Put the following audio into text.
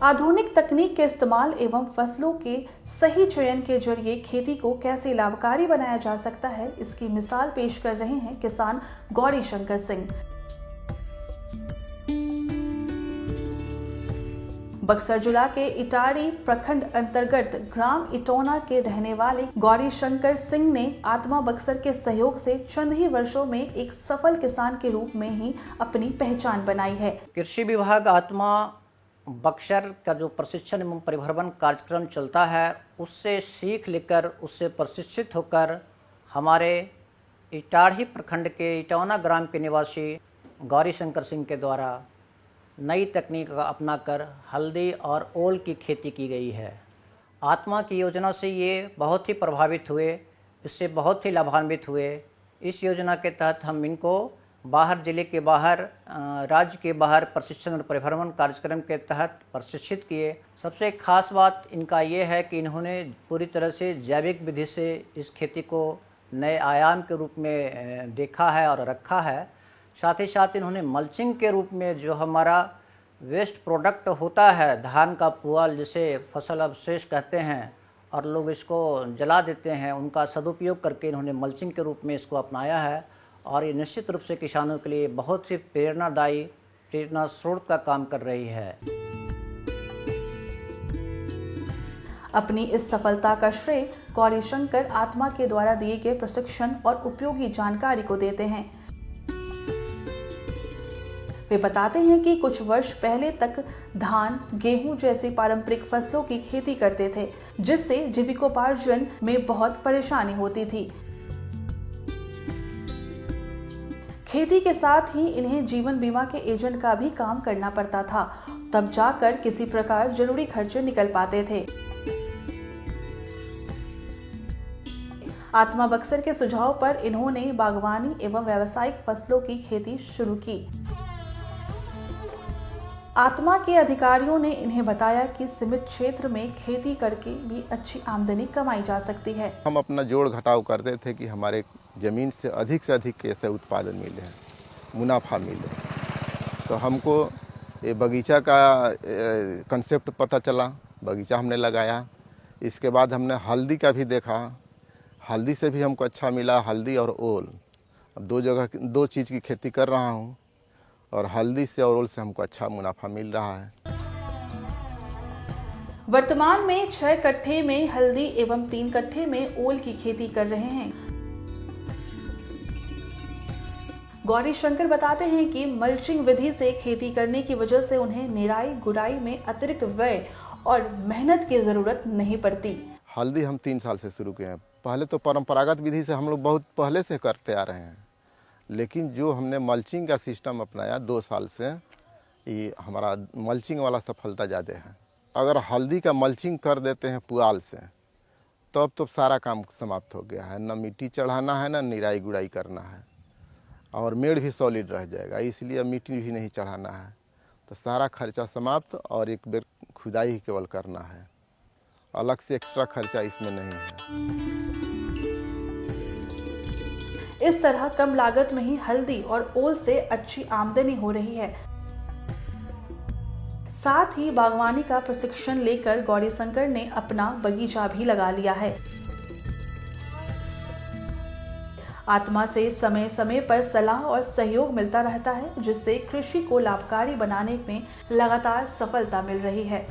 आधुनिक तकनीक के इस्तेमाल एवं फसलों के सही चयन के जरिए खेती को कैसे लाभकारी बनाया जा सकता है, इसकी मिसाल पेश कर रहे हैं किसान गौरी शंकर सिंह। बक्सर जिला के इटारी प्रखंड अंतर्गत ग्राम इटौना के रहने वाले गौरी शंकर सिंह ने आत्मा बक्सर के सहयोग से चंद ही वर्षों में एक सफल किसान के रूप में ही अपनी पहचान बनाई है। कृषि विभाग आत्मा बक्सर का जो प्रशिक्षण एवं परिभ्रमण कार्यक्रम चलता है, उससे सीख लेकर उससे प्रशिक्षित होकर हमारे इटाढ़ी प्रखंड के इटौना ग्राम के निवासी गौरी शंकर सिंह के द्वारा नई तकनीक का अपनाकर हल्दी और ओल की खेती की गई है। आत्मा की योजना से ये बहुत ही प्रभावित हुए, इससे बहुत ही लाभान्वित हुए। इस योजना के तहत हम इनको बाहर जिले के बाहर, राज्य के बाहर प्रशिक्षण और परिभ्रमण कार्यक्रम के तहत प्रशिक्षित किए। सबसे खास बात इनका ये है कि इन्होंने पूरी तरह से जैविक विधि से इस खेती को नए आयाम के रूप में देखा है और रखा है। साथ ही साथ इन्होंने मल्चिंग के रूप में जो हमारा वेस्ट प्रोडक्ट होता है, धान का पुआल जिसे फसल अवशेष कहते हैं और लोग इसको जला देते हैं, उनका सदुपयोग करके इन्होंने मल्चिंग के रूप में इसको अपनाया है। और ये निश्चित रूप से किसानों के लिए बहुत ही प्रेरणादायी, प्रेरणा स्रोत का काम कर रही है। अपनी इस सफलता का श्रेय गौरी शंकर आत्मा के द्वारा दिए गए प्रशिक्षण और उपयोगी जानकारी को देते हैं। वे बताते हैं कि कुछ वर्ष पहले तक धान, गेहूं जैसी पारंपरिक फसलों की खेती करते थे, जिससे जीविकोपार्जन में बहुत परेशानी होती थी। खेती के साथ ही इन्हें जीवन बीमा के एजेंट का भी काम करना पड़ता था, तब जाकर किसी प्रकार जरूरी खर्चे निकल पाते थे। आत्मा बक्सर के सुझाव पर इन्होंने बागवानी एवं व्यावसायिक फसलों की खेती शुरू की। आत्मा के अधिकारियों ने इन्हें बताया कि सीमित क्षेत्र में खेती करके भी अच्छी आमदनी कमाई जा सकती है। हम अपना जोड़ घटाव करते थे कि हमारे ज़मीन से अधिक कैसे उत्पादन मिले, मुनाफा मिले। तो हमको ये बगीचा का कंसेप्ट पता चला, बगीचा हमने लगाया। इसके बाद हमने हल्दी का भी देखा, हल्दी से भी हमको अच्छा मिला, हल्दी और ओल। अब दो चीज़ की खेती कर रहा हूँ और हल्दी से और ओल से हमको अच्छा मुनाफा मिल रहा है। वर्तमान में 6 कट्ठे में हल्दी एवं 3 कट्ठे में ओल की खेती कर रहे हैं। गौरी शंकर बताते हैं कि मल्चिंग विधि से खेती करने की वजह से उन्हें निराई गुड़ाई में अतिरिक्त व्यय और मेहनत की जरूरत नहीं पड़ती। हल्दी हम 3 साल से शुरू किए हैं। पहले तो परंपरागत विधि से हम लोग बहुत पहले से करते आ रहे हैं, लेकिन जो हमने मल्चिंग का सिस्टम अपनाया 2 साल से, ये हमारा मल्चिंग वाला सफलता ज़्यादा है। अगर हल्दी का मल्चिंग कर देते हैं पुआल से, तब तो सारा काम समाप्त हो गया है। न मिट्टी चढ़ाना है, न निराई गुड़ाई करना है, और मेड़ भी सॉलिड रह जाएगा। इसलिए मिट्टी भी नहीं चढ़ाना है, तो सारा खर्चा समाप्त और एक बेर खुदाई ही केवल करना है। अलग से एक्स्ट्रा खर्चा इसमें नहीं है। इस तरह कम लागत में ही हल्दी और ओल से अच्छी आमदनी हो रही है। साथ ही बागवानी का प्रशिक्षण लेकर गौरी शंकर ने अपना बगीचा भी लगा लिया है। आत्मा से समय समय पर सलाह और सहयोग मिलता रहता है, जिससे कृषि को लाभकारी बनाने में लगातार सफलता मिल रही है।